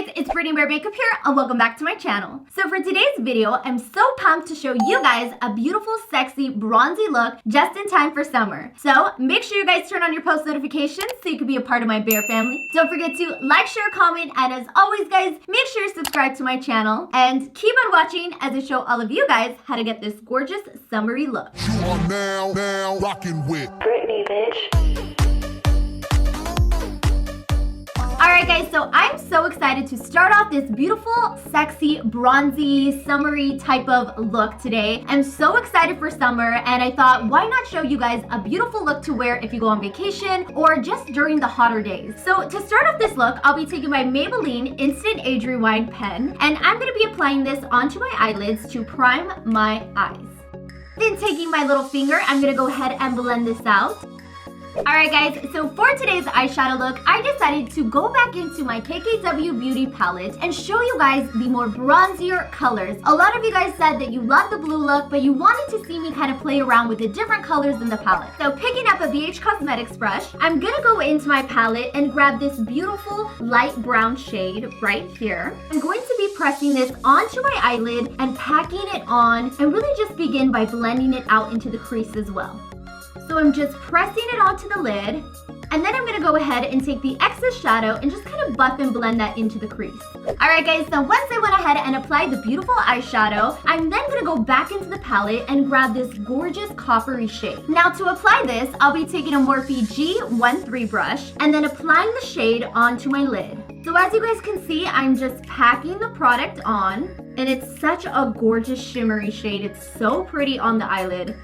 guys, it's Brittany Bear Makeup here and welcome back to my channel. So for today's video, I'm so pumped to show you guys a beautiful, sexy, bronzy look just in time for summer. So make sure you guys turn on your post notifications so you can be a part of my bear family. Don't forget to like, share, comment, and as always guys, make sure you subscribe to my channel and keep on watching as I show all of you guys how to get this gorgeous summery look. You are now rocking with Brittany, bitch. Alright guys, so I'm so excited to start off this beautiful, sexy, bronzy, summery type of look today. I'm so excited for summer and I thought why not show you guys a beautiful look to wear if you go on vacation or just during the hotter days. So to start off this look, I'll be taking my Maybelline Instant Age Rewind pen and I'm going to be applying this onto my eyelids to prime my eyes. Then taking my little finger, I'm going to go ahead and blend this out. Alright guys, so for today's eyeshadow look, I decided to go back into my KKW Beauty palette and show you guys the more bronzier colors. A lot of you guys said that you love the blue look, but you wanted to see me kind of play around with the different colors in the palette. So picking up a BH Cosmetics brush, I'm gonna go into my palette and grab this beautiful light brown shade right here. I'm going to be pressing this onto my eyelid and packing it on and really just begin by blending it out into the crease as well. So I'm just pressing it onto the lid, and then I'm gonna go ahead and take the excess shadow and just kind of buff and blend that into the crease. Alright guys, so once I went ahead and applied the beautiful eyeshadow, I'm then gonna go back into the palette and grab this gorgeous coppery shade. Now to apply this, I'll be taking a Morphe G13 brush and then applying the shade onto my lid. So as you guys can see, I'm just packing the product on, and it's such a gorgeous shimmery shade. It's so pretty on the eyelid.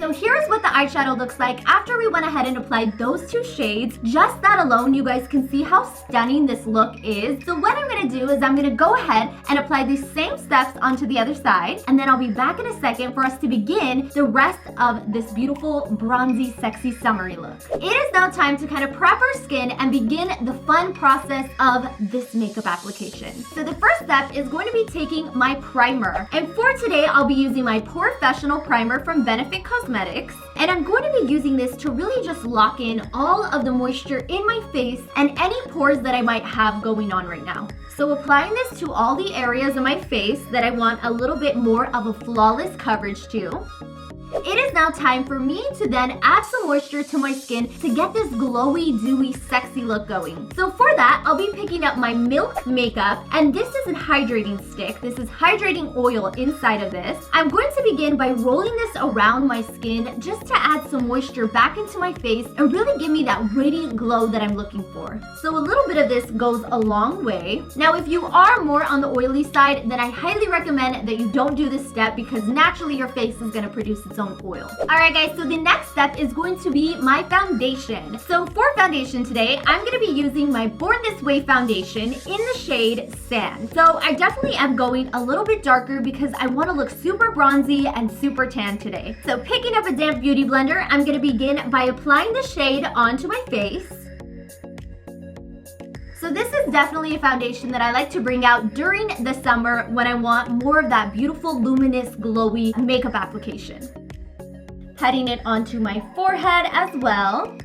So here's what the eyeshadow looks like after we went ahead and applied those two shades. Just that alone, you guys can see how stunning this look is. So what I'm going to do is I'm going to go ahead and apply these same steps onto the other side. And then I'll be back in a second for us to begin the rest of this beautiful, bronzy, sexy, summery look. It is now time to kind of prep our skin and begin the fun process of this makeup application. So the first step is going to be taking my primer. And for today, I'll be using my Professional Primer from Benefit Cosmetics, and I'm going to be using this to really just lock in all of the moisture in my face and any pores that I might have going on right now. So applying this to all the areas of my face that I want a little bit more of a flawless coverage to. It is now time for me to then add some moisture to my skin to get this glowy, dewy, sexy look going. So for that, I'll be picking up my Milk Makeup, and this is a hydrating stick. This is hydrating oil inside of this. I'm going to begin by rolling this around my skin just to add some moisture back into my face and really give me that radiant glow that I'm looking for. So a little bit of this goes a long way. Now, if you are more on the oily side, then I highly recommend that you don't do this step because naturally your face is going to produce its own oil. Alright guys, so the next step is going to be my foundation. So for foundation today, I'm going to be using my Born This Way foundation in the shade Sand. So I definitely am going a little bit darker because I want to look super bronzy and super tan today. So picking up a damp beauty blender, I'm going to begin by applying the shade onto my face. So this is definitely a foundation that I like to bring out during the summer when I want more of that beautiful, luminous, glowy makeup application. Heading it onto my forehead as well.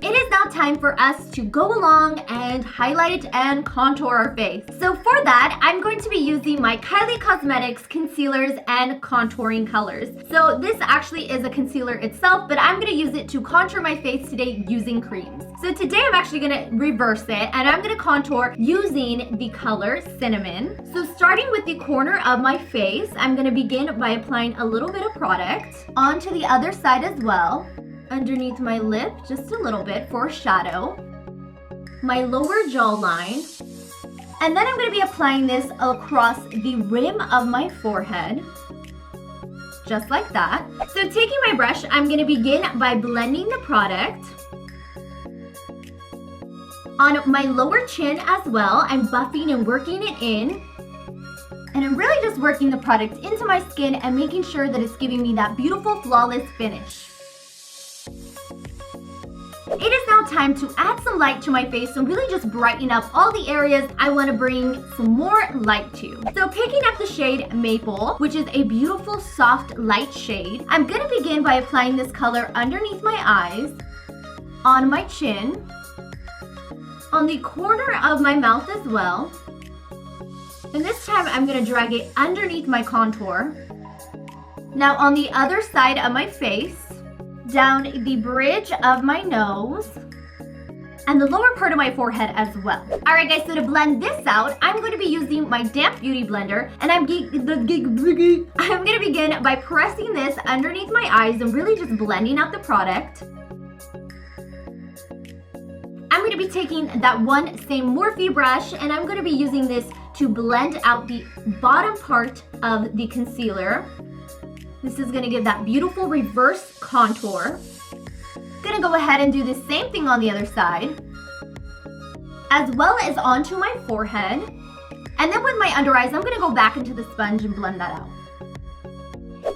It is now time for us to go along and highlight and contour our face. So for that, I'm going to be using my KYLIE Cosmetics concealers and contouring colors. So this actually is a concealer itself, but I'm going to use it to contour my face today using creams. So today I'm actually going to reverse it and I'm going to contour using the color Cinnamon. So starting with the corner of my face, I'm going to begin by applying a little bit of product onto the other side as well. Underneath my lip, just a little bit for shadow, my lower jawline, and then I'm going to be applying this across the rim of my forehead, just like that. So taking my brush, I'm going to begin by blending the product on my lower chin as well. I'm buffing and working it in. And I'm really just working the product into my skin and making sure that it's giving me that beautiful, flawless finish. It is now time to add some light to my face and really just brighten up all the areas I want to bring some more light to. So picking up the shade Maple, which is a beautiful, soft, light shade, I'm going to begin by applying this color underneath my eyes, on my chin, on the corner of my mouth as well. And this time I'm gonna drag it underneath my contour. Now on the other side of my face, down the bridge of my nose, and the lower part of my forehead as well. All right guys, so to blend this out, I'm going to be using my damp beauty blender, and I'm gonna begin by pressing this underneath my eyes and really just blending out the product. I'm going to be taking that one same Morphe brush, and I'm going to be using this to blend out the bottom part of the concealer. This is going to give that beautiful reverse contour. Gonna go ahead and do the same thing on the other side, as well as onto my forehead. And then with my under eyes, I'm gonna go back into the sponge and blend that out.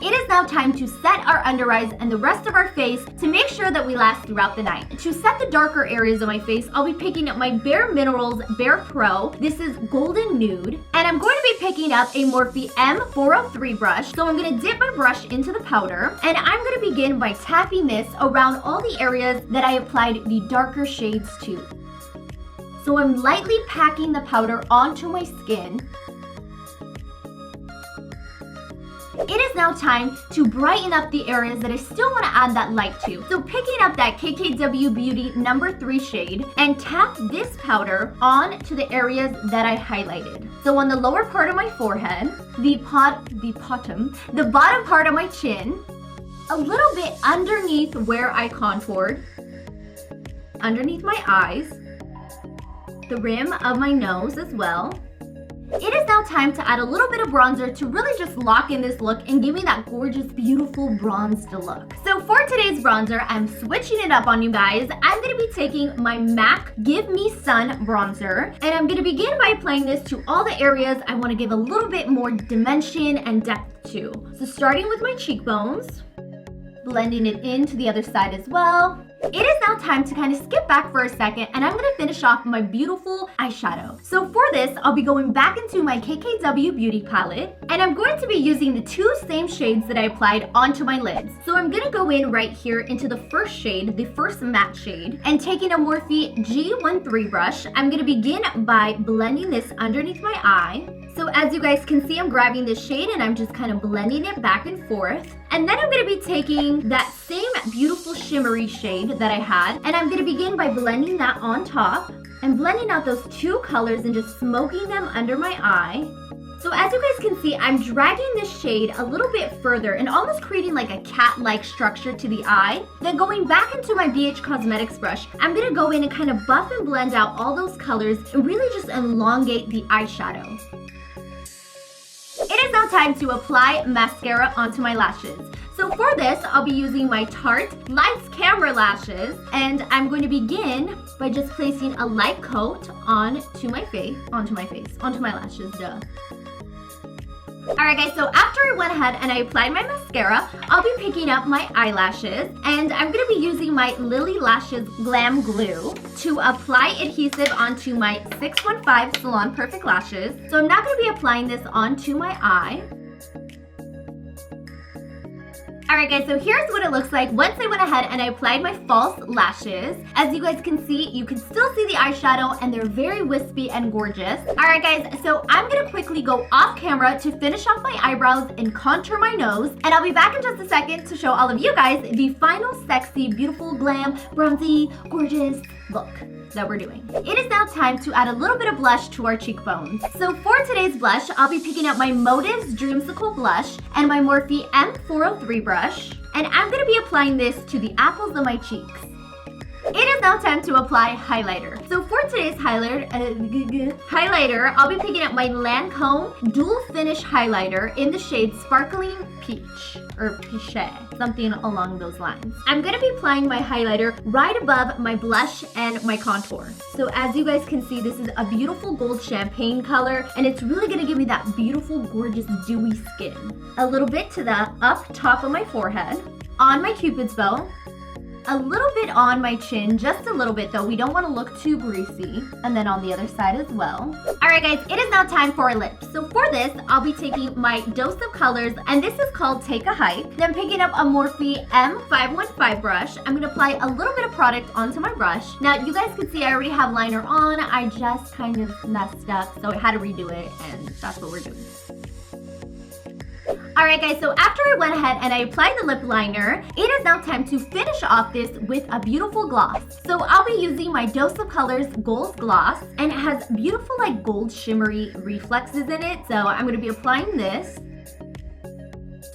It is now time to set our under eyes and the rest of our face to make sure that we last throughout the night. To set the darker areas of my face, I'll be picking up my Bare Minerals Bare Pro. This is Golden Nude. And I'm going to be picking up a Morphe M403 brush. So I'm going to dip my brush into the powder. And I'm going to begin by tapping this around all the areas that I applied the darker shades to. So I'm lightly packing the powder onto my skin. It is now time to brighten up the areas that I still want to add that light to. So picking up that KKW Beauty No. 3 shade and tap this powder on to the areas that I highlighted. So on the lower part of my forehead, the bottom part of my chin, a little bit underneath where I contoured, underneath my eyes, the rim of my nose as well. It is now time to add a little bit of bronzer to really just lock in this look and give me that gorgeous, beautiful bronzed look. So for today's bronzer, I'm switching it up on you guys. I'm going to be taking my MAC Give Me Sun bronzer, and I'm going to begin by applying this to all the areas I want to give a little bit more dimension and depth to. So starting with my cheekbones, blending it into the other side as well. It is now time to kind of skip back for a second, and I'm going to finish off my beautiful eyeshadow. So for this, I'll be going back into my KKW Beauty palette, and I'm going to be using the two same shades that I applied onto my lids. So I'm going to go in right here into the first shade, the first matte shade, and taking a Morphe G13 brush, I'm going to begin by blending this underneath my eye. So as you guys can see, I'm grabbing this shade and I'm just kind of blending it back and forth. And then I'm going to be taking that same beautiful shimmery shade that I had, and I'm going to begin by blending that on top and blending out those two colors and just smoking them under my eye. So as you guys can see, I'm dragging this shade a little bit further and almost creating like a cat-like structure to the eye. Then going back into my BH Cosmetics brush, I'm going to go in and kind of buff and blend out all those colors and really just elongate the eyeshadow. It is now time to apply mascara onto my lashes. So for this, I'll be using my Tarte Lights Camera lashes, and I'm going to begin by just placing a light coat onto my lashes, duh. Alright guys, so after I went ahead and I applied my mascara, I'll be picking up my eyelashes, and I'm going to be using my Lily Lashes Glam Glue to apply adhesive onto my 615 Salon Perfect lashes. So I'm not going to be applying this onto my eye. Alright guys, so here's what it looks like once I went ahead and I applied my false lashes. As you guys can see, you can still see the eyeshadow and they're very wispy and gorgeous. Alright guys, so I'm going to quickly go off camera to finish off my eyebrows and contour my nose. And I'll be back in just a second to show all of you guys the final sexy, beautiful, glam, bronzy, gorgeous look that we're doing. It is now time to add a little bit of blush to our cheekbones. So for today's blush, I'll be picking up my Motives Dreamsicle blush and my Morphe M403 brush, and I'm going to be applying this to the apples of my cheeks. It is now time to apply highlighter. So for today's highlighter, I'll be picking up my LANCôME Dual Finish Highlighter in the shade Sparkling Peach, or Peach, something along those lines. I'm going to be applying my highlighter right above my blush and my contour. So as you guys can see, this is a beautiful gold champagne color, and it's really going to give me that beautiful, gorgeous, dewy skin. A little bit to the up top of my forehead, on my Cupid's bow, a little bit on my chin, just a little bit though. We don't want to look too greasy. And then on the other side as well. Alright guys, it is now time for our lips. So for this, I'll be taking my dose of colors, and this is called Take a Hike. Then picking up a Morphe M515 brush. I'm going to apply a little bit of product onto my brush. Now you guys can see I already have liner on. I just kind of messed up, so I had to redo it, and that's what we're doing. Alright guys, so after I went ahead and I applied the lip liner, it is now time to finish off this with a beautiful gloss. So I'll be using my Dose of Colors Goalz gloss, and it has beautiful like gold shimmery reflexes in it. So I'm going to be applying this.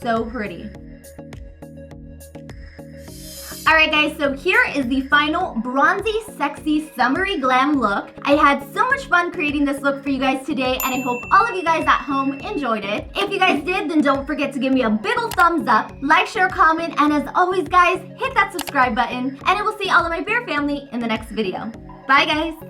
So pretty. Alright guys, so here is the final bronzy, sexy, summery glam look. I had so much fun creating this look for you guys today, and I hope all of you guys at home enjoyed it. If you guys did, then don't forget to give me a big ol' thumbs up, like, share, comment, and as always guys, hit that subscribe button, and I will see all of my bear family in the next video. Bye guys!